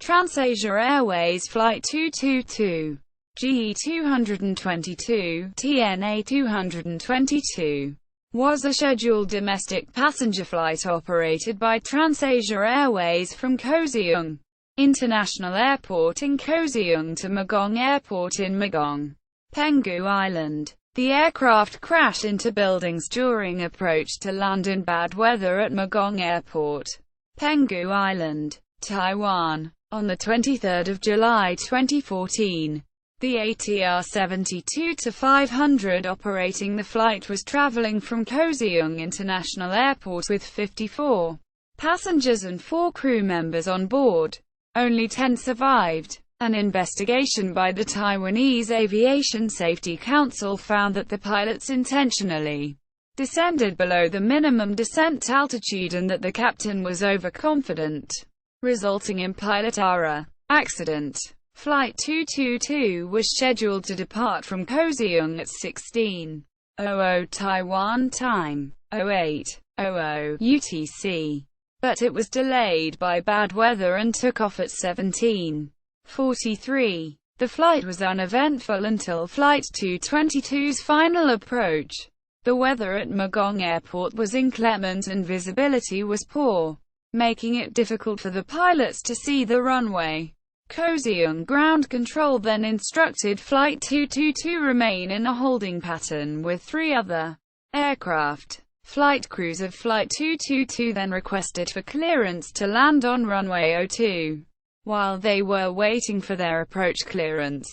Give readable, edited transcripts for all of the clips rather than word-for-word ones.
TransAsia Airways Flight 222, GE222, TNA222, was a scheduled domestic passenger flight operated by TransAsia Airways from Kaohsiung International Airport in Kaohsiung to Magong Airport in Magong, Penghu Island. The aircraft crashed into buildings during approach to land in bad weather at Magong Airport, Penghu Island, Taiwan. On 23 July 2014, the ATR 72-500 operating the flight was traveling from Kaohsiung International Airport with 54 passengers and 4 crew members on board. Only 10 survived. An investigation by the Taiwanese Aviation Safety Council found that the pilots intentionally descended below the minimum descent altitude and that the captain was overconfident, resulting in pilot error. Accident. Flight 222 was scheduled to depart from Kaohsiung at 16:00 Taiwan time, 08:00 UTC, but it was delayed by bad weather and took off at 17:43. The flight was uneventful until Flight 222's final approach. The weather at Magong Airport was inclement and visibility was poor, making it difficult for the pilots to see the runway. Kaohsiung Ground Control then instructed Flight 222 remain in a holding pattern with 3 other aircraft. Flight crews of Flight 222 then requested for clearance to land on runway 02. While they were waiting for their approach clearance,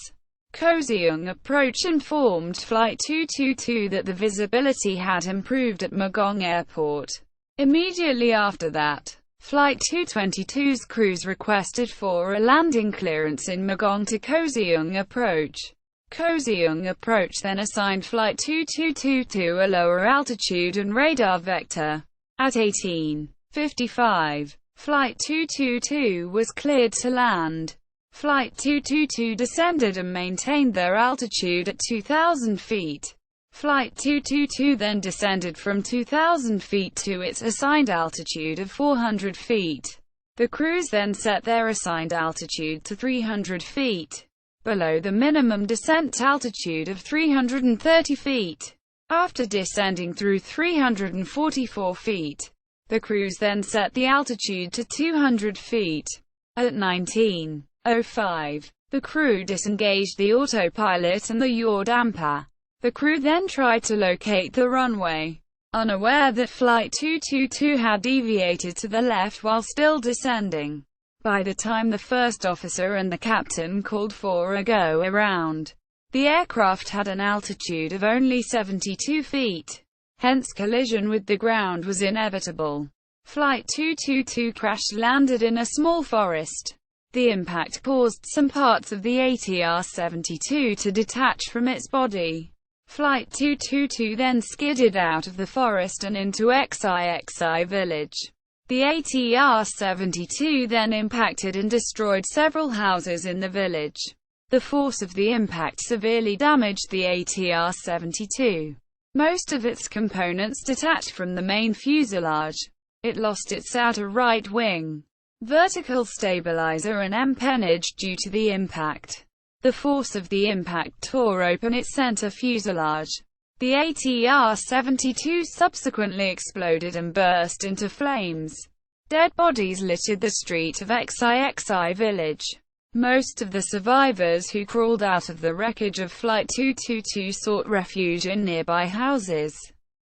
Kaohsiung Approach informed Flight 222 that the visibility had improved at Magong Airport. Immediately after that, Flight 222's crews requested for a landing clearance in Magong to Kaohsiung Approach. Kaohsiung Approach then assigned Flight 222 to a lower altitude and radar vector. At 18:55, Flight 222 was cleared to land. Flight 222 descended and maintained their altitude at 2,000 feet. Flight 222 then descended from 2,000 feet to its assigned altitude of 400 feet. The crews then set their assigned altitude to 300 feet, below the minimum descent altitude of 330 feet. After descending through 344 feet, the crews then set the altitude to 200 feet. At 19:05, the crew disengaged the autopilot and the yaw damper. The crew then tried to locate the runway, unaware that Flight 222 had deviated to the left while still descending. By the time the first officer and the captain called for a go-around, the aircraft had an altitude of only 72 feet. Hence collision with the ground was inevitable. Flight 222 crash-landed in a small forest. The impact caused some parts of the ATR 72 to detach from its body. Flight 222 then skidded out of the forest and into Xixi village. The ATR 72 then impacted and destroyed several houses in the village. The force of the impact severely damaged the ATR 72. Most of its components detached from the main fuselage. It lost its outer right wing, vertical stabilizer and empennage due to the impact. The force of the impact tore open its center fuselage. The ATR 72 subsequently exploded and burst into flames. Dead bodies littered the street of Xixi village. Most of the survivors who crawled out of the wreckage of Flight 222 sought refuge in nearby houses.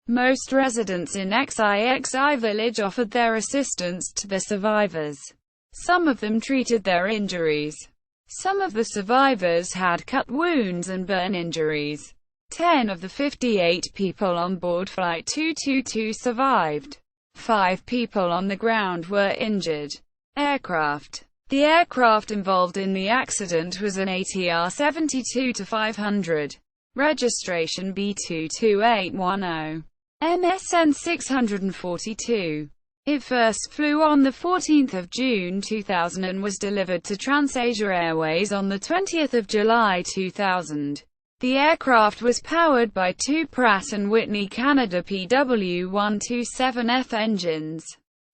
Most residents in Xixi village offered their assistance to the survivors. Some of them treated their injuries. Some of the survivors had cut wounds and burn injuries. 10 of the 58 people on board Flight 222 survived. 5 people on the ground were injured. Aircraft. The aircraft involved in the accident was an ATR 72-500, registration B22810, MSN 642. It first flew on 14 June 2000 and was delivered to TransAsia Airways on 20 July 2000. The aircraft was powered by 2 Pratt & Whitney Canada PW127F engines.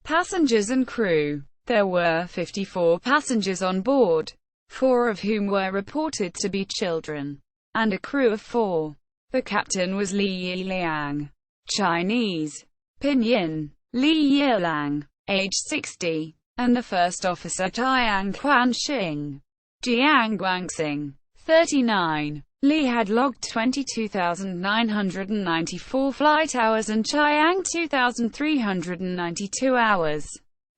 Passengers and crew. There were 54 passengers on board, 4 of whom were reported to be children, and a crew of 4. The captain was Li Yiliang, Chinese, pinyin, Li Yilang, age 60, and the first officer Jiang Quanxing, Jiang Guangxing, 39. Li had logged 22,994 flight hours and Chiang 2,392 hours.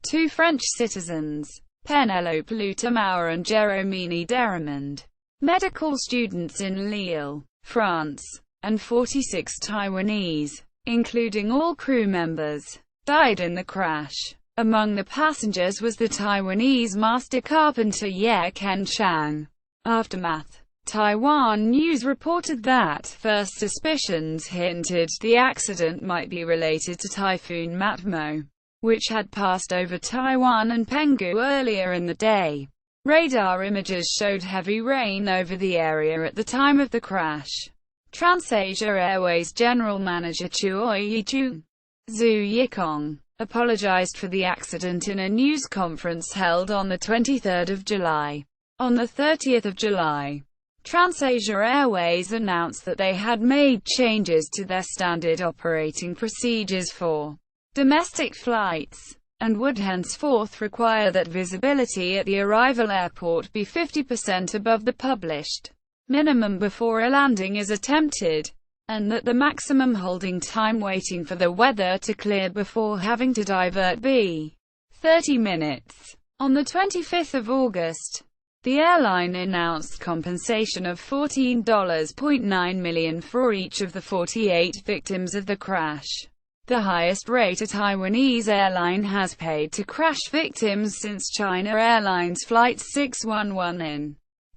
2 French citizens, Penelope Lutamauer and Jérôme Deramond, medical students in Lille, France, and 46 Taiwanese, including all crew members, died in the crash. Among the passengers was the Taiwanese master carpenter Ye Ken Chang. Aftermath. Taiwan News reported that first suspicions hinted the accident might be related to Typhoon Matmo, which had passed over Taiwan and Penghu earlier in the day. Radar images showed heavy rain over the area at the time of the crash. TransAsia Airways General Manager Zhu Yikong apologized for the accident in a news conference held on 23 July. On 30 July, TransAsia Airways announced that they had made changes to their standard operating procedures for domestic flights, and would henceforth require that visibility at the arrival airport be 50% above the published minimum before a landing is attempted, and that the maximum holding time waiting for the weather to clear before having to divert be 30 minutes. On 25 August, the airline announced compensation of $14.9 million for each of the 48 victims of the crash, the highest rate a Taiwanese airline has paid to crash victims since China Airlines Flight 611 in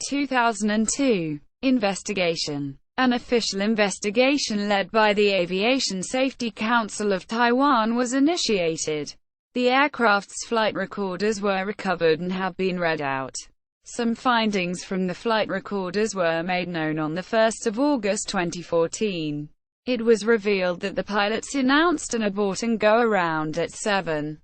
2002. Investigation. An official investigation led by the Aviation Safety Council of Taiwan was initiated. The aircraft's flight recorders were recovered and have been read out. Some findings from the flight recorders were made known on 1 August 2014. It was revealed that the pilots announced an abort and go around at 7:06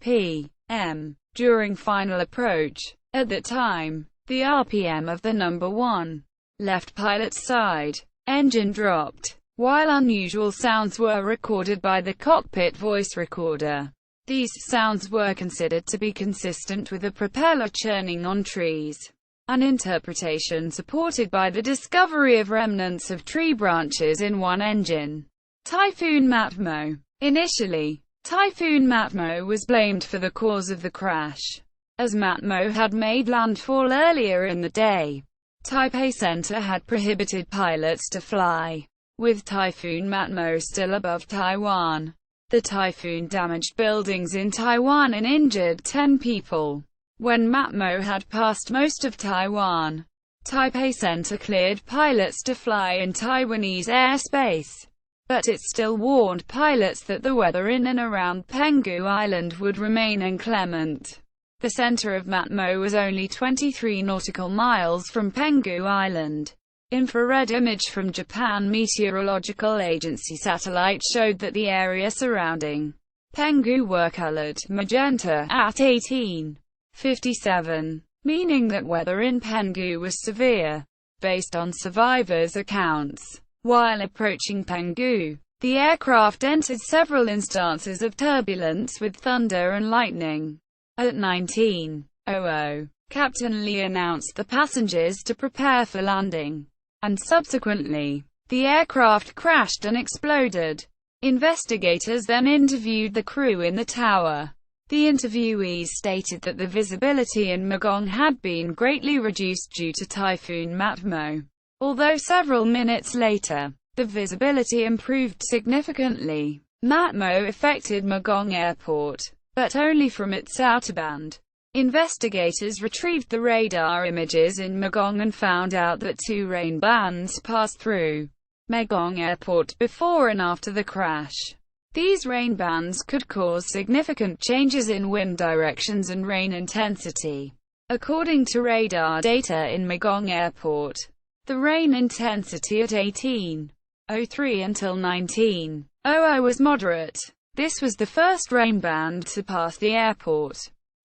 p.m. during final approach. At that time, the RPM of the number 1 left pilot's side engine dropped, while unusual sounds were recorded by the cockpit voice recorder. These sounds were considered to be consistent with a propeller churning on trees, an interpretation supported by the discovery of remnants of tree branches in one engine. Typhoon Matmo. Initially, Typhoon Matmo was blamed for the cause of the crash, as Matmo had made landfall earlier in the day. Taipei Center had prohibited pilots to fly, with Typhoon Matmo still above Taiwan. The typhoon damaged buildings in Taiwan and injured 10 people. When Matmo had passed most of Taiwan, Taipei Center cleared pilots to fly in Taiwanese airspace, but it still warned pilots that the weather in and around Penghu Island would remain inclement. The center of Matmo was only 23 nautical miles from Penghu Island. Infrared image from Japan Meteorological Agency satellite showed that the area surrounding Penghu were colored magenta at 18:57, meaning that weather in Penghu was severe. Based on survivors' accounts, while approaching Penghu, the aircraft entered several instances of turbulence with thunder and lightning. At 19:00, Captain Li announced the passengers to prepare for landing, and subsequently, the aircraft crashed and exploded. Investigators then interviewed the crew in the tower. The interviewees stated that the visibility in Magong had been greatly reduced due to Typhoon Matmo. Although several minutes later, the visibility improved significantly. Matmo affected Magong Airport, but only from its outer band. Investigators retrieved the radar images in Magong and found out that 2 rain bands passed through Magong Airport before and after the crash. These rain bands could cause significant changes in wind directions and rain intensity. According to radar data in Magong Airport, the rain intensity at 18:03 until 19:00 was moderate. This was the first rain band to pass the airport.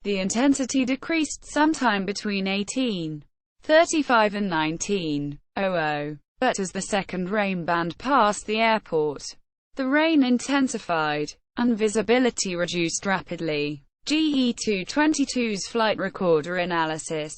The intensity decreased sometime between 1835 and 1900, but as the second rain band passed the airport, the rain intensified, and visibility reduced rapidly. GE222's flight recorder analysis.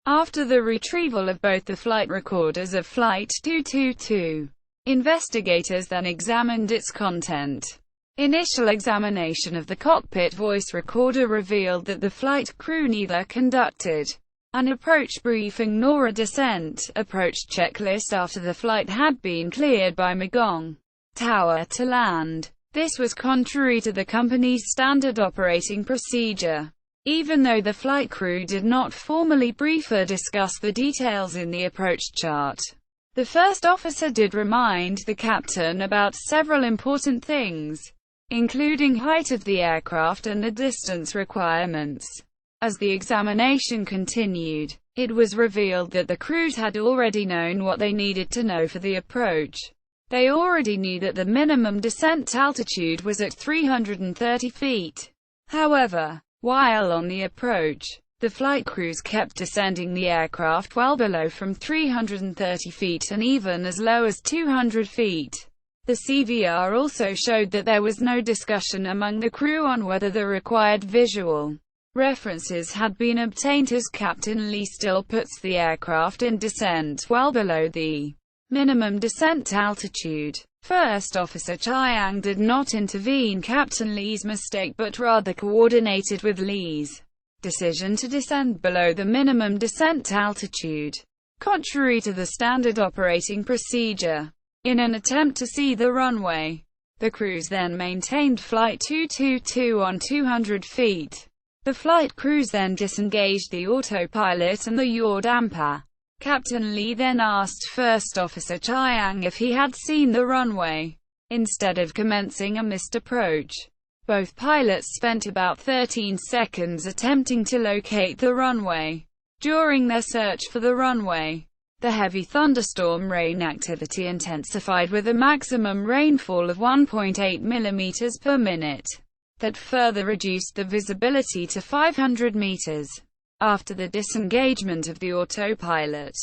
After the retrieval of both the flight recorders of Flight 222, investigators then examined its content. Initial examination of the cockpit voice recorder revealed that the flight crew neither conducted an approach briefing nor a descent approach checklist after the flight had been cleared by Magong Tower to land. This was contrary to the company's standard operating procedure. Even though the flight crew did not formally brief or discuss the details in the approach chart, the first officer did remind the captain about several important things, including height of the aircraft and the distance requirements. As the examination continued, it was revealed that the crews had already known what they needed to know for the approach. They already knew that the minimum descent altitude was at 330 feet. However, while on the approach, the flight crews kept descending the aircraft well below from 330 feet and even as low as 200 feet. The CVR also showed that there was no discussion among the crew on whether the required visual references had been obtained, as Captain Lee still puts the aircraft in descent well below the minimum descent altitude. First Officer Chiang did not intervene Captain Lee's mistake but rather coordinated with Lee's decision to descend below the minimum descent altitude, contrary to the standard operating procedure. In an attempt to see the runway, the crews then maintained Flight 222 on 200 feet. The flight crews then disengaged the autopilot and the yaw damper. Captain Lee then asked First Officer Chiang if he had seen the runway, instead of commencing a missed approach. Both pilots spent about 13 seconds attempting to locate the runway. During their search for the runway, the heavy thunderstorm rain activity intensified with a maximum rainfall of 1.8 mm per minute. That further reduced the visibility to 500 meters. After the disengagement of the autopilot,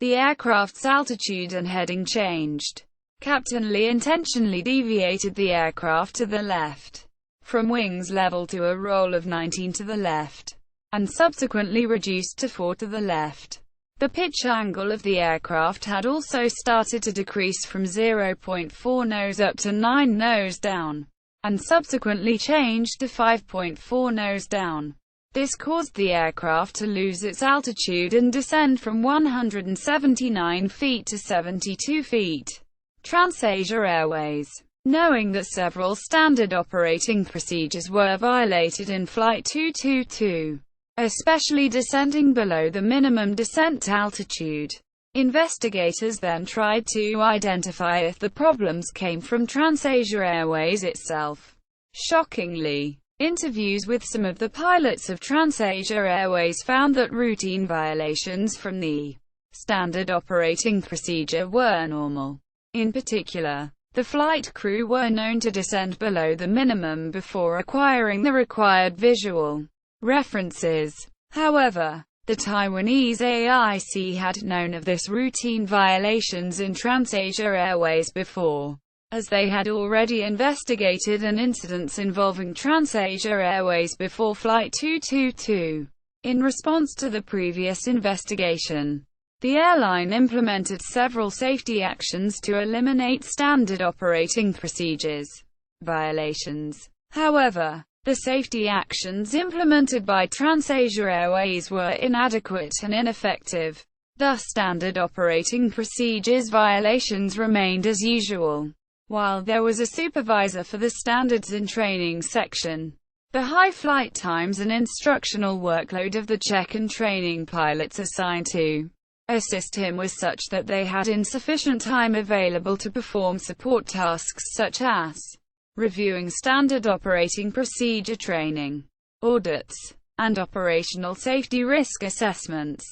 the aircraft's altitude and heading changed. Captain Lee intentionally deviated the aircraft to the left, from wings level to a roll of 19 to the left, and subsequently reduced to 4 to the left. The pitch angle of the aircraft had also started to decrease from 0.4 nose up to 9 nose down, and subsequently changed to 5.4 nose down. This caused the aircraft to lose its altitude and descend from 179 feet to 72 feet. TransAsia Airways, knowing that several standard operating procedures were violated in Flight 222, especially descending below the minimum descent altitude, investigators then tried to identify if the problems came from TransAsia Airways itself. Shockingly, interviews with some of the pilots of TransAsia Airways found that routine violations from the standard operating procedure were normal. In particular, the flight crew were known to descend below the minimum before acquiring the required visual references. However, the Taiwanese AIC had known of this routine violations in TransAsia Airways before, as they had already investigated an incident involving TransAsia Airways before Flight 222. In response to the previous investigation, the airline implemented several safety actions to eliminate standard operating procedures violations. However, the safety actions implemented by TransAsia Airways were inadequate and ineffective. Thus standard operating procedures violations remained as usual. While there was a supervisor for the standards and training section, the high flight times and instructional workload of the check and training pilots assigned to assist him was such that they had insufficient time available to perform support tasks such as reviewing standard operating procedure training, audits, and operational safety risk assessments.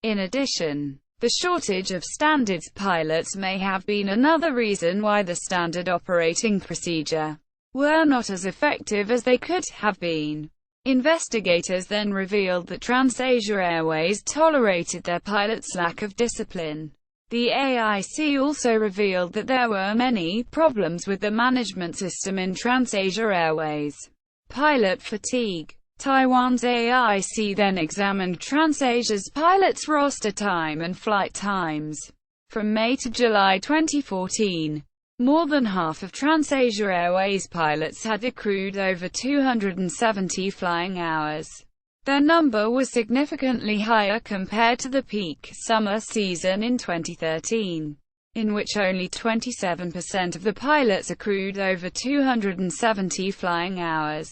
In addition, the shortage of standards pilots may have been another reason why the standard operating procedure were not as effective as they could have been. Investigators then revealed that TransAsia Airways tolerated their pilots' lack of discipline. The AIC also revealed that there were many problems with the management system in TransAsia Airways. Pilot fatigue. Taiwan's AIC then examined TransAsia's pilots' roster time and flight times. From May to July 2014, more than half of TransAsia Airways pilots had accrued over 270 flying hours. Their number was significantly higher compared to the peak summer season in 2013, in which only 27% of the pilots accrued over 270 flying hours.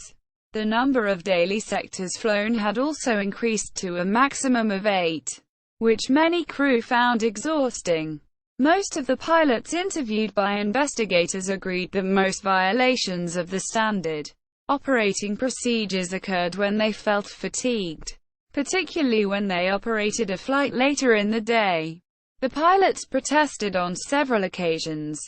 The number of daily sectors flown had also increased to a maximum of 8, which many crew found exhausting. Most of the pilots interviewed by investigators agreed that most violations of the standard operating procedures occurred when they felt fatigued, particularly when they operated a flight later in the day. The pilots protested on several occasions,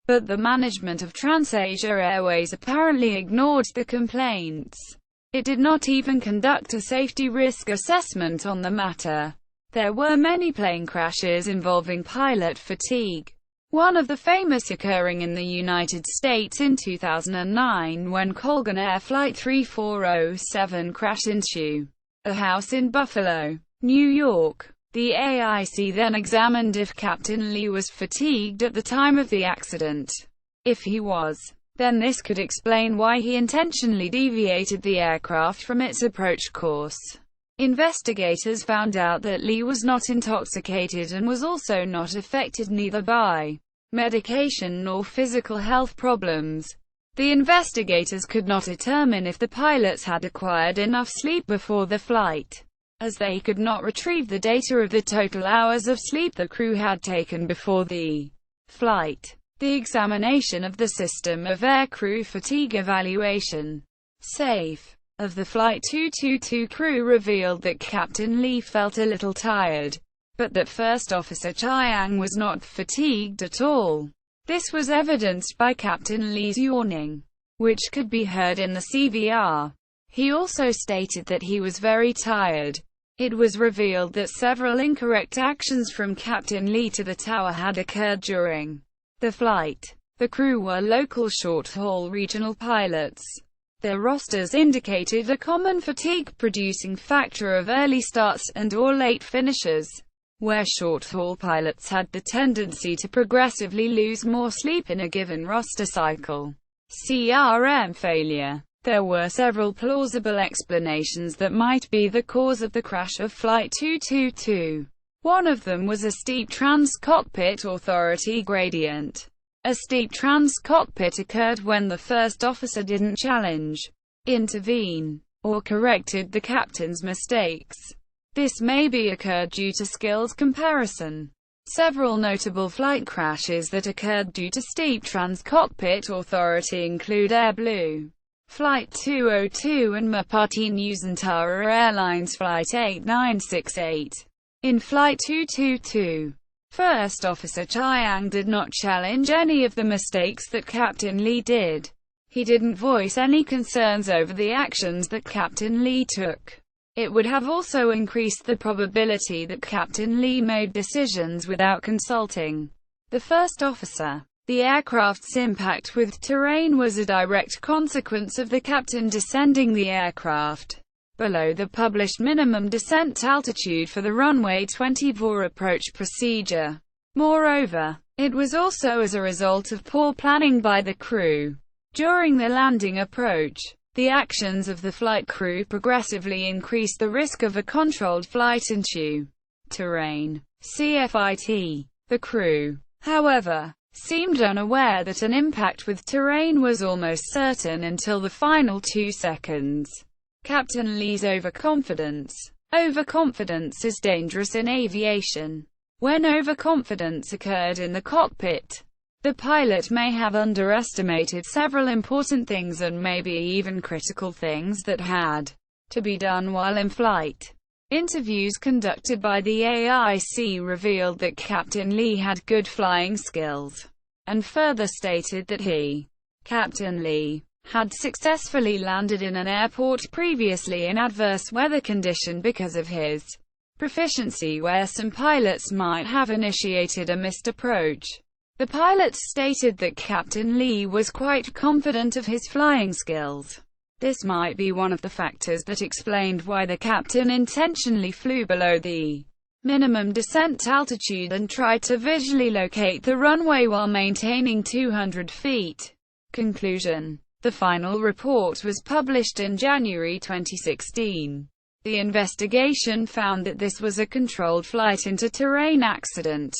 but the management of TransAsia Airways apparently ignored the complaints. It did not even conduct a safety risk assessment on the matter. There were many plane crashes involving pilot fatigue. One of the famous occurring in the United States in 2009 when Colgan Air Flight 3407 crashed into a house in Buffalo, New York. The AIC then examined if Captain Lee was fatigued at the time of the accident. If he was, then this could explain why he intentionally deviated the aircraft from its approach course. Investigators found out that Lee was not intoxicated and was also not affected neither by medication nor physical health problems. The investigators could not determine if the pilots had acquired enough sleep before the flight, as they could not retrieve the data of the total hours of sleep the crew had taken before the flight. The examination of the System of Aircrew Fatigue Evaluation (SAFE) of the Flight 222 crew revealed that Captain Lee felt a little tired, but that First Officer Chiang was not fatigued at all. This was evidenced by Captain Lee's yawning, which could be heard in the CVR. He also stated that he was very tired. It was revealed that several incorrect actions from Captain Lee to the tower had occurred during the flight. The crew were local short-haul regional pilots. Their rosters indicated a common fatigue-producing factor of early starts and/or late finishes, where short-haul pilots had the tendency to progressively lose more sleep in a given roster cycle. Crm failure. There were several plausible explanations that might be the cause of the crash of Flight 222. One of them was a steep trans-cockpit authority gradient. A steep trans-cockpit occurred when the first officer didn't challenge, intervene, or corrected the captain's mistakes. This maybe occurred due to skills comparison. Several notable flight crashes that occurred due to steep trans-cockpit authority include Air Blue Flight 202 and Merpati Nusantara Airlines Flight 8968. In Flight 222, First Officer Chiang did not challenge any of the mistakes that Captain Lee did. He didn't voice any concerns over the actions that Captain Lee took. It would have also increased the probability that Captain Lee made decisions without consulting the first officer. The aircraft's impact with terrain was a direct consequence of the captain descending the aircraft below the published minimum descent altitude for the runway 24 approach procedure. Moreover, it was also as a result of poor planning by the crew. During the landing approach, the actions of the flight crew progressively increased the risk of a controlled flight into terrain. CFIT. The crew, however, seemed unaware that an impact with terrain was almost certain until the final 2 seconds. Captain Lee's overconfidence. Overconfidence is dangerous in aviation. When overconfidence occurred in the cockpit, the pilot may have underestimated several important things and maybe even critical things that had to be done while in flight. Interviews conducted by the AIC revealed that Captain Lee had good flying skills, and further stated that he, Captain Lee, had successfully landed in an airport previously in adverse weather condition because of his proficiency, where some pilots might have initiated a missed approach. The pilot stated that Captain Lee was quite confident of his flying skills. This might be one of the factors that explained why the captain intentionally flew below the minimum descent altitude and tried to visually locate the runway while maintaining 200 feet. Conclusion. The final report was published in January 2016. The investigation found that this was a controlled flight into terrain accident.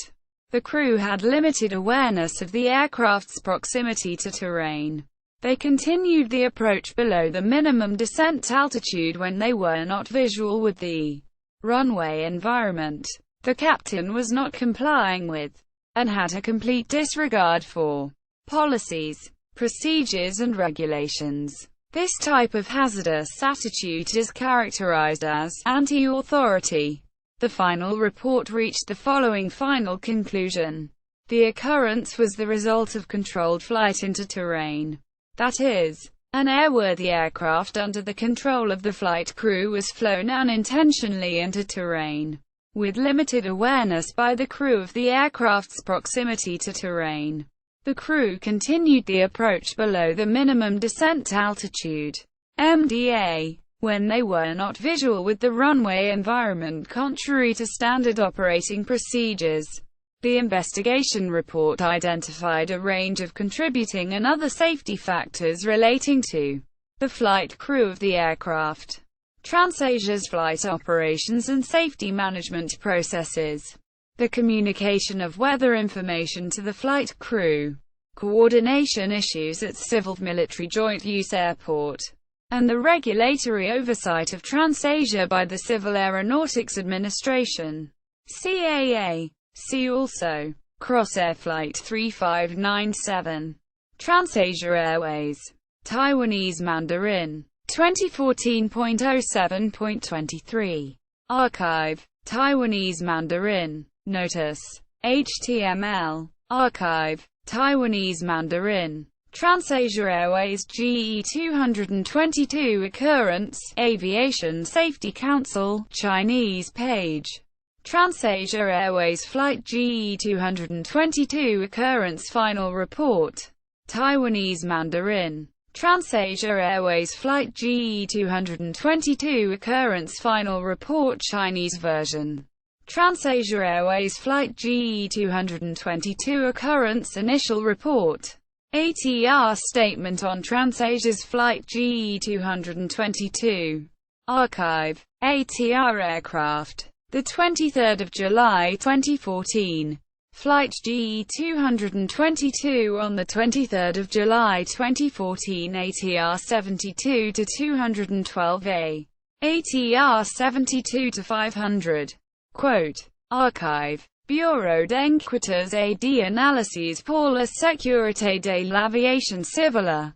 The crew had limited awareness of the aircraft's proximity to terrain. They continued the approach below the minimum descent altitude when they were not visual with the runway environment. The captain was not complying with, and had a complete disregard for, policies, procedures and regulations. This type of hazardous attitude is characterized as anti-authority. The final report reached the following final conclusion. The occurrence was the result of controlled flight into terrain. That is, an airworthy aircraft under the control of the flight crew was flown unintentionally into terrain, with limited awareness by the crew of the aircraft's proximity to terrain. The crew continued the approach below the minimum descent altitude, MDA, when they were not visual with the runway environment, contrary to standard operating procedures. The investigation report identified a range of contributing and other safety factors relating to the flight crew of the aircraft, TransAsia's flight operations and safety management processes, the communication of weather information to the flight crew, coordination issues at civil-military joint-use airport, and the regulatory oversight of TransAsia by the Civil Aeronautics Administration, CAA. See also Crossair Flight 3597, TransAsia Airways, Taiwanese Mandarin, 2014.07.23. Archive, Taiwanese Mandarin, Notice, HTML, Archive, Taiwanese Mandarin, TransAsia Airways GE 222 Occurrence, Aviation Safety Council, Chinese page. TransAsia Airways Flight GE 222 Occurrence Final Report. Taiwanese Mandarin. TransAsia Airways Flight GE 222 Occurrence Final Report Chinese version. TransAsia Airways Flight GE 222 Occurrence Initial Report. ATR Statement on TransAsia's Flight GE 222. Archive. ATR Aircraft. The 23rd of July 2014. Flight GE 222 on the 23rd of July 2014 ATR 72 to 212A. ATR 72 to 500. Quote. Archive. Bureau d'enquêtes et d'analyses pour la sécurité de l'aviation civile.